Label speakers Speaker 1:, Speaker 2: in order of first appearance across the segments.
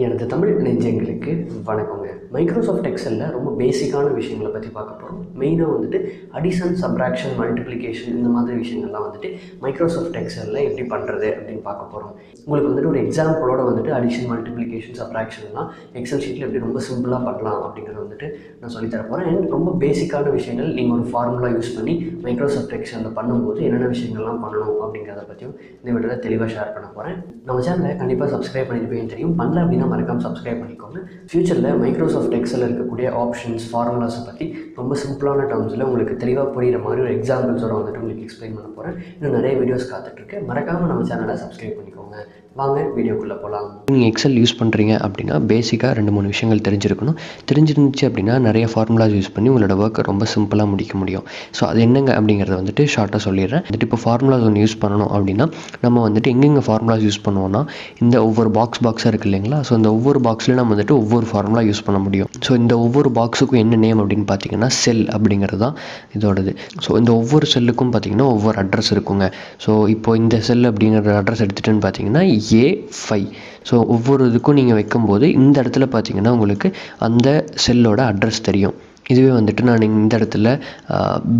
Speaker 1: எனது தமிழ் நெஞ்சங்களுக்கு வணக்கங்க. மைக்ரோசாஃப்ட் எக்ஸலில் ரொம்ப பேசிக்கான விஷயங்களை பற்றி பார்க்க போகிறோம். மெயினாக வந்துட்டு அடிஷன், சப்ராக்ஷன், மல்டிப்ளிகேஷன் இந்த மாதிரி விஷயங்கள்லாம் வந்துட்டு மைக்ரோசாஃப்ட் எக்ஸலில் எப்படி பண்ணுறது அப்படின்னு பார்க்க போகிறோம். உங்களுக்கு வந்துட்டு ஒரு எக்ஸாம்பிளோட வந்துட்டு அடிஷன், மல்டிப்ளிகேஷன், சப்ராக்ஷன்லாம் எக்ஸல் ஷீட்டில் எப்படி ரொம்ப சிம்பிளாக பண்ணலாம் அப்படிங்கிறத வந்துட்டு நான் சொல்லித்தர போகிறேன். அண்ட் ரொம்ப பேசிக்கான விஷயங்கள் நீங்கள் ஒரு ஃபார்முலா யூஸ் பண்ணி மைக்ரோசாஃப்ட் எக்ஸலில் பண்ணும்போது என்னென்ன விஷயங்கள்லாம் பண்ணணும் அப்படிங்கிறத பற்றியும் இந்த வீடியோவில் தெளிவாக ஷேர் பண்ண போகிறேன். நம்ம சேனலை கண்டிப்பாக சப்ஸ்கிரைப் பண்ணியிருப்பீங்கன்னு தெரியும். பண்ணல அப்படின்னா மறக்காம சப்ஸ்கிரைப் பண்ணிக்கோங்க. ஃபியூச்சரில் மைக்ரோசாஃப்ட் எக்ஸலில் இருக்கக்கூடிய ஆப்ஷன்ஸ், ஃபார்முலாஸை பற்றி ரொம்ப சிம்பிளான டேர்ம்ஸில் உங்களுக்கு தெளிவாக புரிகிற மாதிரி ஒரு எக்ஸாம்பிள்ஸோட வந்துட்டு உங்களுக்கு எக்ஸ்பிளைன் பண்ண போகிறேன். இன்னும் நிறைய வீடியோஸ் காத்துட்ருக்கு. மறக்காமல் நம்ம சேனலை சப்ஸ்கிரைப் பண்ணிக்கோங்க. வாங்க வீடியோக்குள்ளே போகலாம். நீங்கள் எக்ஸல் யூஸ் பண்ணுறீங்க அப்படின்னா பேசிக்காக 2-3 விஷயங்கள் தெரிஞ்சிருக்கணும். தெரிஞ்சிருந்துச்சு அப்படின்னா நிறைய ஃபார்முலாஸ் யூஸ் பண்ணி உங்களோட ஒர்க்கை ரொம்ப சிம்பிளாக முடிக்க முடியும். ஸோ அது என்னங்க அப்படிங்கிறத வந்துட்டு ஷார்ட்டாக சொல்லிடுறேன். வந்துட்டு இப்போ ஃபார்முலாஸ் ஒன்று யூஸ் பண்ணணும் அப்படின்னா நம்ம வந்துட்டு எங்கெங்கே ஃபார்முலாஸ் யூஸ் பண்ணுவோம்னா இந்த ஒவ்வொரு பாக்ஸாக இருக்குது இல்லைங்களா? ஸோ இந்த ஒவ்வொரு பாக்ஸ்லையும் நம்ம வந்துட்டு ஒவ்வொரு ஃபார்முலா யூஸ் பண்ண முடியும். ஸோ இந்த ஒவ்வொரு பாக்ஸுக்கும் என்ன நேம் அப்படின்னு பார்த்தீங்கன்னா செல் அப்படிங்கிறது தான் இதோடது. ஸோ இந்த ஒவ்வொரு செல்லுக்கும் பார்த்தீங்கன்னா ஒவ்வொரு அட்ரஸ் இருக்குங்க. ஸோ இப்போ இந்த செல் அப்படிங்கிற அட்ரஸ் எடுத்துகிட்டுன்னு பார்த்தீங்கன்னா A5. ஸோ ஒவ்வொரு இதுக்கும் நீங்கள் வைக்கும்போது இந்த இடத்துல பார்த்தீங்கன்னா உங்களுக்கு அந்த செல்லோட அட்ரஸ் தெரியும். இதுவே வந்துட்டு நான் இந்த இடத்துல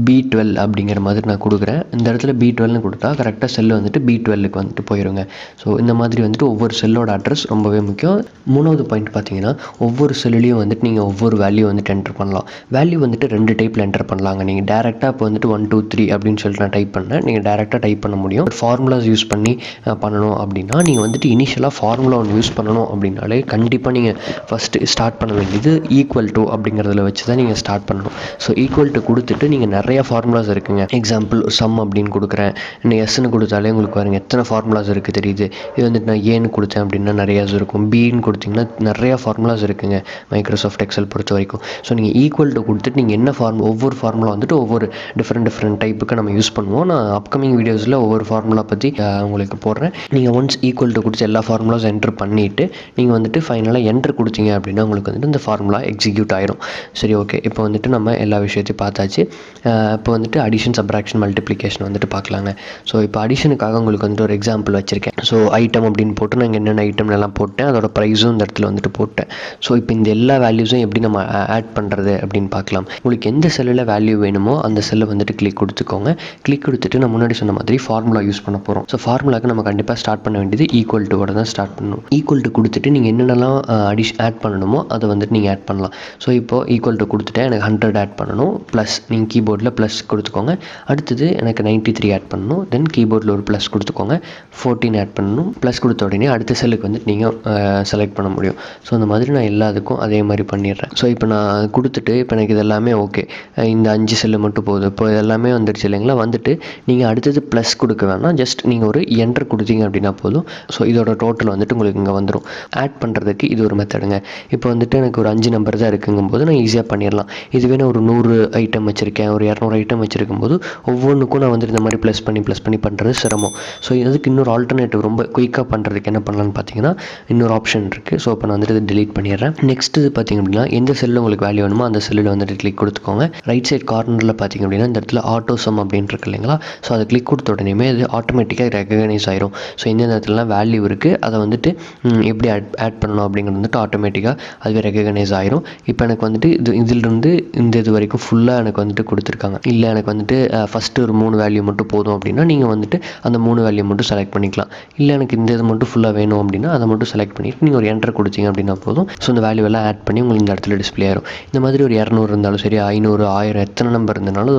Speaker 1: B12 அப்படிங்கிற மாதிரி நான் கொடுக்குறேன். இந்த இடத்துல B12னு கொடுத்தா கரெக்டாக செல்லு வந்துட்டு B12க்கு வந்துட்டு போயிடுங்க. ஸோ இந்த மாதிரி வந்துட்டு ஒவ்வொரு செல்லோட அட்ரஸ் ரொம்பவே முக்கியம். 3வது பாயிண்ட் பார்த்தீங்கன்னா ஒவ்வொரு செல்லுலேயும் வந்துட்டு நீங்கள் ஒவ்வொரு வேல்யூ வந்துட்டு என்டர் பண்ணலாம். வேல்யூ வந்துட்டு 2 டைப்பில் என்டர் பண்ணலாங்க. நீங்கள் டேரெக்டாக இப்போ வந்துட்டு 1 2 3 அப்படின்னு சொல்லிட்டு நான் டைப் பண்ணேன். நீங்கள் டேரெக்டாக டைப் பண்ண முடியும். ஃபார்முலாஸ் யூஸ் பண்ணி பண்ணணும் அப்படின்னா நீங்கள் வந்துட்டு இனிஷியலாக ஃபார்முலா ஒன்று யூஸ் பண்ணணும் அப்படின்னாலே கண்டிப்பாக நீங்கள் ஃபஸ்ட்டு ஸ்டார்ட் பண்ண வேண்டியது ஈக்குவல் டு அப்படிங்கிறதுல வச்சு தான் நீங்கள் ஸ்டார்ட் பண்ணணும். ஸோ ஈக்குவல் டு கொடுத்துட்டு நீங்கள் நிறைய ஃபார்முலாஸ் இருக்குங்க. எக்ஸாம்பிள் சம் அப்படின்னு கொடுக்குறேன். இன்னும் எஸ்ன்னு கொடுத்தாலே உங்களுக்கு பாருங்கள் எத்தனை ஃபார்முலாஸ் இருக்குது தெரியுது. இது வந்துட்டு நான் ஏன்னு கொடுத்தேன் அப்படின்னா நிறையா இருக்கும். பின்னு கொடுத்தீங்கன்னா நிறையா ஃபார்முலாஸ் இருக்குங்க மைக்ரோசாஃப்ட் எக்ஸல் பொறுத்த வரைக்கும். ஸோ நீங்கள் ஈக்குவல் டு கொடுத்துட்டு நீங்கள் என்ன ஒவ்வொரு ஃபார்முலா வந்துட்டு ஒவ்வொரு டிஃப்ரெண்ட் டைப்புக்கு நம்ம யூஸ் பண்ணுவோம். நான் அப்கமிங் வீடியோஸில் ஒவ்வொரு ஃபார்முலா பற்றி உங்களுக்கு போடுறேன். நீங்கள் ஒன்ஸ் ஈக்குவல் டு கொடுத்து எல்லா ஃபார்முலாஸ் என்ட்ரு பண்ணிவிட்டு நீங்கள் வந்துட்டு ஃபைனலாக என்ட்ரு கொடுத்தீங்க அப்படின்னா உங்களுக்கு வந்துட்டு இந்த ஃபார்முலா எக்ஸிக்யூட் ஆயிரும். சரி, ஓகே. இப்போ வந்துட்டு நம்ம எல்லா விஷயத்தையும் பார்த்தாச்சு. இப்போ வந்துட்டு அடிஷன், சப்ராக்ஷன், மல்டிப்ளிகேஷன் வந்துட்டு பார்க்கலாங்க. ஸோ இப்போ அடிஷனுக்காக உங்களுக்கு வந்துட்டு ஒரு எக்ஸாம்பிள் வச்சுருக்கேன். ஸோ ஐட்டம் அப்படின்னு போட்டு நான் என்னென்ன ஐட்டம்லாம் போட்டேன், அதோட ப்ரைஸும் இந்த இடத்துல வந்துட்டு போட்டேன். ஸோ இப்போ இந்த எல்லா வேல்யூஸும் எப்படி நம்ம ஆட் பண்ணுறது அப்படின்னு பார்க்கலாம். உங்களுக்கு எந்த செல்லில் வேல்யூ வேணுமோ அந்த செல்லை வந்துட்டு கிளிக் கொடுத்துக்கோங்க. கிளிக் கொடுத்துட்டு நான் முன்னாடி சொன்ன மாதிரி ஃபார்முலா யூஸ் பண்ண போகிறோம். ஸோ ஃபார்முலாக்கு நம்ம கண்டிப்பாக ஸ்டார்ட் பண்ண வேண்டியது ஈக்குவல் டுவோட தான் ஸ்டார்ட் பண்ணணும். ஈக்குவல் டு கொடுத்துட்டு நீங்கள் என்னென்னலாம் ஆட் பண்ணணுமோ அதை வந்துட்டு நீங்கள் ஆட் பண்ணலாம். ஸோ இப்போ ஈக்குவல் டு கொடுத்துட்டேன். எனக்கு 100 ஆட் பண்ணணும். ப்ளஸ் நீங்கள் கீபோர்டில் ப்ளஸ் கொடுத்துக்கோங்க. அடுத்தது எனக்கு 93 ஆட் பண்ணணும். தென் கீபோர்டில் ஒரு ப்ளஸ் கொடுத்துக்கோங்க. 14 ஆட் பண்ணணும். ப்ளஸ் கொடுத்த உடனே அடுத்த செல்லுக்கு வந்துட்டு நீங்கள் செலக்ட் பண்ண முடியும். ஸோ அந்த மாதிரி நான் எல்லாத்துக்கும் அதே மாதிரி பண்ணிடுறேன். ஸோ இப்போ நான் கொடுத்துட்டு இப்போ எனக்கு இதெல்லாமே ஓகே, இந்த 5 செல்லு மட்டும் போதும். இப்போ இதெல்லாமே வந்துடுச்சு இல்லைங்களா? வந்துட்டு நீங்கள் அடுத்தது ப்ளஸ் கொடுக்க வேணாம். ஜஸ்ட் நீங்கள் ஒரு என்டர் கொடுத்தீங்க அப்படின்னா போதும். ஸோ இதோட டோட்டல் வந்துட்டு உங்களுக்கு இங்கே வந்துடும். ஆட் பண்ணுறதுக்கு இது ஒரு மெத்தடுங்க. இப்போ வந்துட்டு எனக்கு ஒரு 5 நம்பர் தான் இருக்குங்கும்போது நான் ஈஸியாக பண்ணிடலாம். இதுவே நான் ஒரு 100 ஐட்டம் வச்சுருக்கேன், ஒரு 200 ஐட்டம் வச்சுருக்கும்போது ஒவ்வொன்றுக்கும் நான் வந்துட்டு இந்த மாதிரி ப்ளஸ் பண்ணி பண்ணுறது சிரமம். ஸோ இதுக்கு இன்னொரு ஆல்டர்னேட்டிவ் ரொம்ப குயிக்காக பண்ணுறதுக்கு என்ன பண்ணலான்னு பார்த்தீங்கன்னா இன்னொரு ஆப்ஷன் இருக்குது. ஸோ இப்போ நான் வந்துட்டு இதை டெலீட் பண்ணிடுறேன். நெக்ஸ்ட் இது பார்த்திங்க அப்படின்னா எந்த செல்லில் உங்களுக்கு வேல்யூ வேணுமோ அந்த செல்லில் வந்துட்டு கிளிக் கொடுத்துக்கோங்க. ரைட் சைட் கார்னரில் பார்த்திங்க அப்படின்னா இந்த இடத்துல ஆட்டோ சம் அப்படின்னு இருக்கு இல்லைங்களா? ஸோ அதை கிளிக் கொடுத்த உடனே அது ஆட்டோமேட்டிக்காக ரெகனைஸ் ஆயிரும். ஸோ எந்த இடத்துலலாம் வேல்யூ இருக்குது அதை வந்துட்டு எப்படி ஆட் பண்ணணும் அப்படிங்கிறது வந்துட்டு ஆட்டோமேட்டிக்காக அதுவே ரெகனைஸ் ஆயிரும். இப்போ எனக்கு வந்துட்டு இதிலிருந்து இந்த இது வரைக்கும் ஃபுல்லாக எனக்கு வந்துட்டு கொடுத்துருக்காங்க. இல்லை எனக்கு வந்துட்டு ஃபஸ்ட்டு ஒரு 3 வேல்யூ மட்டும் போதும் அப்படின்னா நீங்கள் வந்துட்டு அந்த 3 வேல்யூ மட்டும் செலக்ட் பண்ணிக்கலாம். இல்லை எனக்கு இந்த இது மட்டும் ஃபுல்லாக வேணும் அப்படின்னா அதை மட்டும் செலக்ட் பண்ணிவிட்டு நீங்கள் ஒரு என்டர் கொடுத்தீங்க அப்படின்னா போதும். ஸோ இந்த வேல்யூ எல்லாம் ஆட் பண்ணி உங்களுக்கு இந்த இடத்துல டிஸ்பிளே ஆயிரும். இந்த மாதிரி ஒரு 200 இருந்தாலும் சரி, 500, 1000 எத்தனை நம்பர் இருந்தாலும்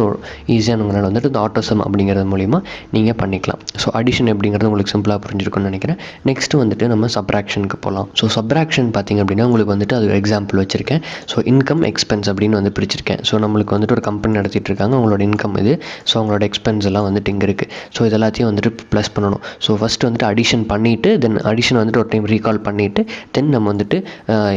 Speaker 1: ஈஸியாக உங்களால் வந்துட்டு இந்த ஆட்டோசம் அப்படிங்கிறது மூலிமா நீங்கள் பண்ணிக்கலாம். ஸோ அடிஷன் அப்படிங்கிறது உங்களுக்கு சிம்பிளாக புரிஞ்சிருக்கும்னு நினைக்கிறேன். நெக்ஸ்ட்டு வந்துட்டு நம்ம சப்ராக்ஷனுக்கு போகலாம். ஸோ சப்ராக்ஷன் பார்த்திங்க அப்படின்னா உங்களுக்கு வந்துட்டு அது எக்ஸாம்பிள் வச்சுருக்கேன். ஸோ இன்கம், எக்ஸ்பென்ஸ் அப்படின்னு வந்து பிரிச்சிருக்கேன். ஸோ நம்மளுக்கு வந்துட்டு ஒரு கம்பெனி நடத்திட்டு இருக்காங்க, அவங்களோட இன்கம் இது. ஸோ அவங்களோட எக்ஸ்பென்ஸ் எல்லாம் வந்துட்டு இங்கே இருக்குது. ஸோ இது எல்லாத்தையும் வந்துட்டு ப்ளஸ் பண்ணணும். ஸோ ஃபஸ்ட்டு வந்துட்டு அடிஷன் பண்ணிவிட்டு தென் அடிஷன் வந்துட்டு ஒரு டைம் ரீகால் பண்ணிவிட்டு தென் நம்ம வந்துட்டு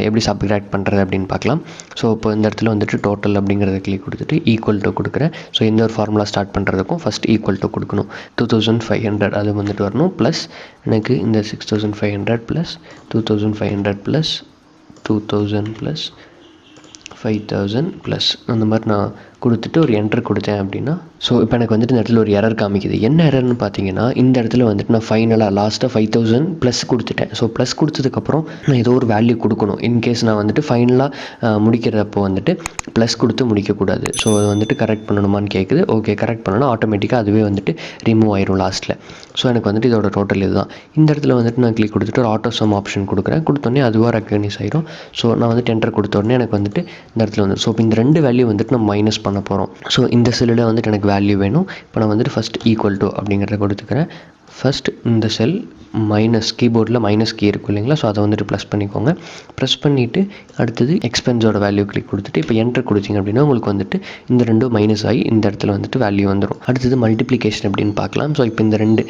Speaker 1: எப்படி சப்ட்ராக்ட் பண்ணுறது அப்படின்னு பார்க்கலாம். ஸோ இப்போ இந்த இடத்துல வந்துட்டு டோட்டல் அப்படிங்கிறத கிளிக் கொடுத்துட்டு ஈக்குவல் டு கொடுக்குறேன். ஸோ இந்த ஒரு ஃபார்முலா ஸ்டார்ட் பண்ணுறதுக்கும் ஃபஸ்ட் ஈக்குவல் டு கொடுக்கணும். 2500 அது வந்துட்டு வரணும். ப்ளஸ் எனக்கு இந்த 6500 ப்ளஸ் 2500 ப்ளஸ் 2000 ப்ளஸ் 5000 ப்ளஸ் அந்த மாதிரி நான் கொடுத்துட்டு ஒரு என்ட்ரு கொடுத்தேன் அப்படின்னா ஸோ இப்போ எனக்கு வந்துட்டு இந்த இடத்துல ஒரு எரர் காமிக்குது. என்ன எரர்னு பார்த்தீங்கன்னா, இந்த இடத்துல வந்துட்டு நான் ஃபைனலாக லாஸ்ட்டாக 5000 ப்ளஸ் கொடுத்துட்டேன். ஸோ ப்ளஸ் கொடுத்ததுக்கப்புறம் நான் ஏதோ ஒரு வேல்யூ கொடுக்கணும். இன்கேஸ் நான் வந்துட்டு ஃபைனலாக முடிக்கிறப்போ வந்துட்டு ப்ளஸ் கொடுத்து முடிக்கக்கூடாது. ஸோ அது வந்துட்டு கரெக்ட் பண்ணணுமான்னு கேட்குது. ஓகே, கரெக்ட் பண்ணணும். ஆட்டோமேட்டிக்காக அதுவே வந்துட்டு ரிமூவ் ஆயிரும் லாஸ்ட்டில். ஸோ எனக்கு வந்துட்டு இதோட டோட்டல் இதுதான். இந்த இடத்துல வந்துட்டு நான் கிளிக் கொடுத்துட்டு ஒரு ஆட்டோ சம் ஆப்ஷன் கொடுக்குறேன். கொடுத்தோடனே அதுவாக ரெக்கக்னைஸ் ஆயிரும். ஸோ நான் வந்துட்டு என்டர் கொடுத்த உடனே எனக்கு வந்துட்டு இந்த இடத்துல வந்து ஸோ இப்போ இந்த 2 வேல்யூ வந்துட்டு நம்ம மைனஸ் பண்ண போகிறோம். ஸோ இந்த செல்லில் வந்துட்டு எனக்கு வேல்யூ வேணும். இப்போ நான் வந்துட்டு ஃபஸ்ட் ஈக்குவல் டு அப்படிங்கிறத கொடுத்துக்கிறேன். ஃபஸ்ட் இந்த செல் மைனஸ் கீபோர்டில் மைனஸ் கீ இருக்கும் இல்லைங்களா, ஸோ அதை வந்துட்டு ப்ளஸ் பண்ணிக்கோங்க. ப்ரெஸ் பண்ணிவிட்டு அடுத்தது எக்ஸ்பென்ஸோட வேல்யூ கிளிக் கொடுத்துட்டு இப்போ என்டர் கொடுத்தீங்க அப்படின்னா உங்களுக்கு வந்துட்டு இந்த ரெண்டும் மைனஸ் ஆகி இந்த இடத்துல வந்துட்டு வேல்யூ வந்துடும். அடுத்தது மல்டிப்ளிகேஷன் அப்படின்னு பார்க்கலாம். ஸோ இப்போ இந்த ரெண்டு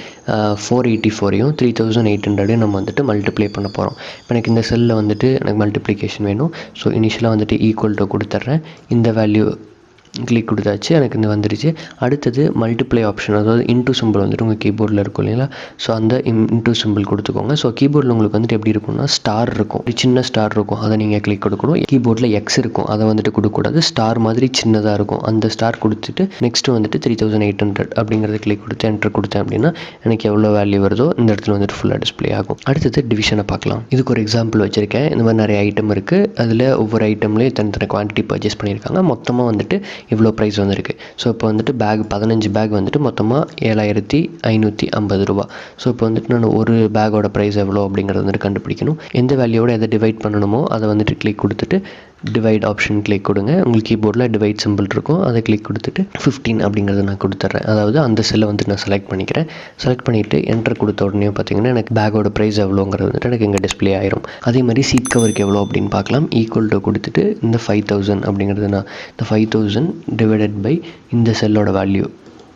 Speaker 1: 484ஐயும் 3800ஐயும் நம்ம வந்துட்டு மல்டிப்ளை பண்ண போகிறோம். இப்போ எனக்கு இந்த செல்லில் வந்துட்டு எனக்கு மல்டிப்ளிகேஷன் வேணும். ஸோ இனிஷியலாக வந்துட்டு ஈக்குவல் டு கொடுத்துட்றேன். இந்த வேல்யூ கிளிக் கொடுத்தாச்சு, எனக்கு இந்த வந்துருச்சு. அடுத்தது மல்டிப்ளை ஆப்ஷன், அதாவது இன்டூ சிம்பிள் வந்துட்டு உங்கள் கீபோர்டில் இருக்கும் இல்லைங்களா, ஸோ அந்த இன்டூ சிம்பிள் கொடுத்துக்கோங்க. ஸோ கீபோர்டில் உங்களுக்கு வந்துட்டு எப்படி இருக்கும்னா ஸ்டார் இருக்கும், ஒரு சின்ன ஸ்டார் இருக்கும், அதை நீங்கள் கிளிக் கொடுக்கணும். கீபோர்டில் எக்ஸ் இருக்கும், அதை வந்துட்டு கொடுக்கக்கூடாது. ஸ்டார் மாதிரி சின்னதாக இருக்கும், அந்த ஸ்டார் கொடுத்துட்டு நெக்ஸ்ட்டு வந்துட்டு 3800 அப்படிங்கிறத கிளிக் கொடுத்து என்டர் கொடுத்தேன் அப்படின்னா எனக்கு எவ்வளோ வேல்யூ வருதோ இந்த இடத்துல வந்துட்டு ஃபுல்லாக டிஸ்பிளே ஆகும். அடுத்தது டிவிஷனை பார்க்கலாம். இதுக்கு ஒரு எக்ஸாம்பிள் வச்சுருக்கேன். இந்த மாதிரி நிறைய ஐட்டம் இருக்குது. அதில் ஒவ்வொரு ஐட்டம்லேயும் தனித்தனி குவான்டிட்டி பர்ச்சேஸ் பண்ணியிருக்காங்க. மொத்தமாக வந்துட்டு இவ்வளோ ப்ரைஸ் வந்திருக்கு. ஸோ இப்போ வந்துட்டு பேக் 15 பேக் வந்துட்டு மொத்தமாக 7550 ரூபா. ஸோ இப்போ வந்துட்டு நான் ஒரு பேக்கோட ப்ரைஸ் எவ்வளோ அப்படிங்கிறத வந்துட்டு கண்டுபிடிக்கணும். எந்த வேல்யூவோட எதை டிவைட் பண்ணணுமோ அதை வந்துட்டு கிளிக் கொடுத்துட்டு டிவைட் ஆப்ஷன் கிளிக் கொடுங்க. உங்களுக்கு கீபோர்டில் டிவைட் சிம்பிள் இருக்கும், அதை கிளிக் கொடுத்துட்டு 15 அப்படிங்கிறத நான் கொடுத்துட்றேன். அதாவது அந்த செல்லை வந்துட்டு நான் செலக்ட் பண்ணிக்கிறேன். செலக்ட் பண்ணிவிட்டு என்டர் கொடுத்த உடனே பார்த்தீங்கன்னா எனக்கு பேக்கோட ப்ரைஸ் எவ்வளோங்கிறது வந்துட்டு எனக்கு இங்கே டிஸ்பிளே ஆயிரும். அதே மாதிரி சீட் கவருக்கு எவ்வளோ அப்படின்னு பார்க்கலாம். ஈக்குவல் டு கொடுத்துட்டு இந்த 5000 அப்படிங்கிறது நான் இந்த 5000 டிவைடட் பை இந்த செல்லோட வேல்யூ,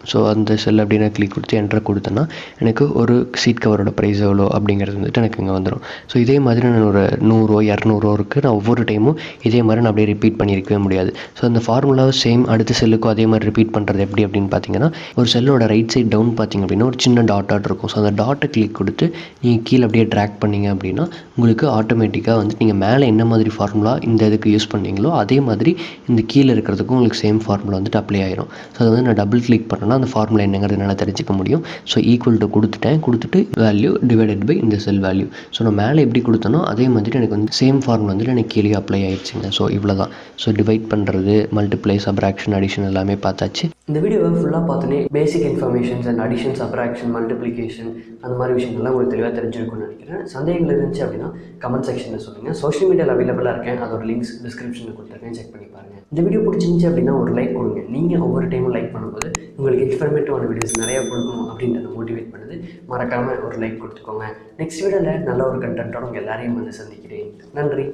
Speaker 1: ஸோ அந்த செல் அப்படின்னு கிளிக் கொடுத்து என்டர் கொடுத்தேன்னா எனக்கு ஒரு சீட் கவரோட ப்ரைஸ் எவ்வளோ அப்படிங்கிறது வந்துட்டு எனக்கு இங்கே வந்துடும். ஸோ இதே மாதிரி நான் ஒரு 100 200 இருக்குது, நான் ஒவ்வொரு டைமும் இதே மாதிரி நான் அப்படியே ரிப்பீட் பண்ணியிருக்கவே முடியாது. ஸோ அந்த ஃபார்முலாவை சேம் அடுத்த செல்லுக்கும் அதே மாதிரி ரிப்பீட் பண்ணுறது எப்படி அப்படின்னு பார்த்தீங்கன்னா, ஒரு செல்லோட ரைட் சைட் டவுன் பார்த்திங்க அப்படின்னா ஒரு சின்ன டாட் இருக்கும். ஸோ அந்த டாட்டை கிளிக் கொடுத்து நீங்கள் கீழே அப்படியே ட்ராக் பண்ணிங்க அப்படின்னா உங்களுக்கு ஆட்டோமேட்டிக்காக வந்துட்டு நீங்கள் மேலே என்ன மாதிரி ஃபார்முலா இந்த இதுக்கு யூஸ் பண்ணீங்களோ அதே மாதிரி இந்த கீழே இருக்கிறதுக்கும் உங்களுக்கு சேம் ஃபார்முலா வந்துட்டு அப்ளை ஆயிரும். ஸோ அதை வந்து நான் டபுள் கிளிக் பண்ணேன்னா அந்த ஃபார்முலா என்னங்கிறது என்னால் தெரிஞ்சிக்க முடியும். ஸோ ஈக்குவல் டு கொடுத்துட்டு வேல்யூ டிவைடட் பை இந்த செல் வேல்யூ. ஸோ நான் மேலே எப்படி கொடுத்தனோ அதே மாதிரி எனக்கு வந்து சேம் ஃபார்முலா வந்துட்டு எனக்கு கீழே அப்ளை ஆயிடுச்சுங்க. ஸோ இவ்வளோ தான். ஸோ டிவைட் பண்ணுறது, மல்டிப்ளை, சப்ராக்ஷன், அடிஷன் எல்லாமே பார்த்தாச்சு. இந்த வீடியோவை ஃபுல்லாக பார்த்தோன்னே பேசிக் informations and addition, subtraction, multiplication அந்த மாதிரி விஷயங்கள்லாம் உங்களுக்கு தெளிவாக தெரிஞ்சிருக்கும்னு நினைக்கிறேன். சந்தேகங்கள் இருந்துச்சு அப்படின்னா கமெண்ட் செக்ஷனில் சொல்லுங்கள். சோஷியல் மீடியாவில் அவைலபிளாக இருக்கேன், அதோட லிங்க்ஸ் டிஸ்கிரிப்ஷனில் கொடுத்துருக்கேன், செக் பண்ணி பாருங்கள். இந்த வீடியோ பிடிச்சிருந்துச்சு அப்படின்னா ஒரு லைக் கொடுங்க. நீங்கள் ஒவ்வொரு டைமும் லைக் பண்ணும்போது உங்களுக்கு இன்ஃபர்மேட்டிவான வீடியோஸ் நிறையா கொடுக்கணும் அப்படின்றத மோட்டிவேட் பண்ணுது. மறக்காமல் ஒரு லைக் கொடுத்துக்கோங்க. நெக்ஸ்ட் வீடியோவில் நல்ல ஒரு கண்டென்ட்டோட உங்கள் எல்லாரையும் வந்து சந்திக்கிறேன். நன்றி.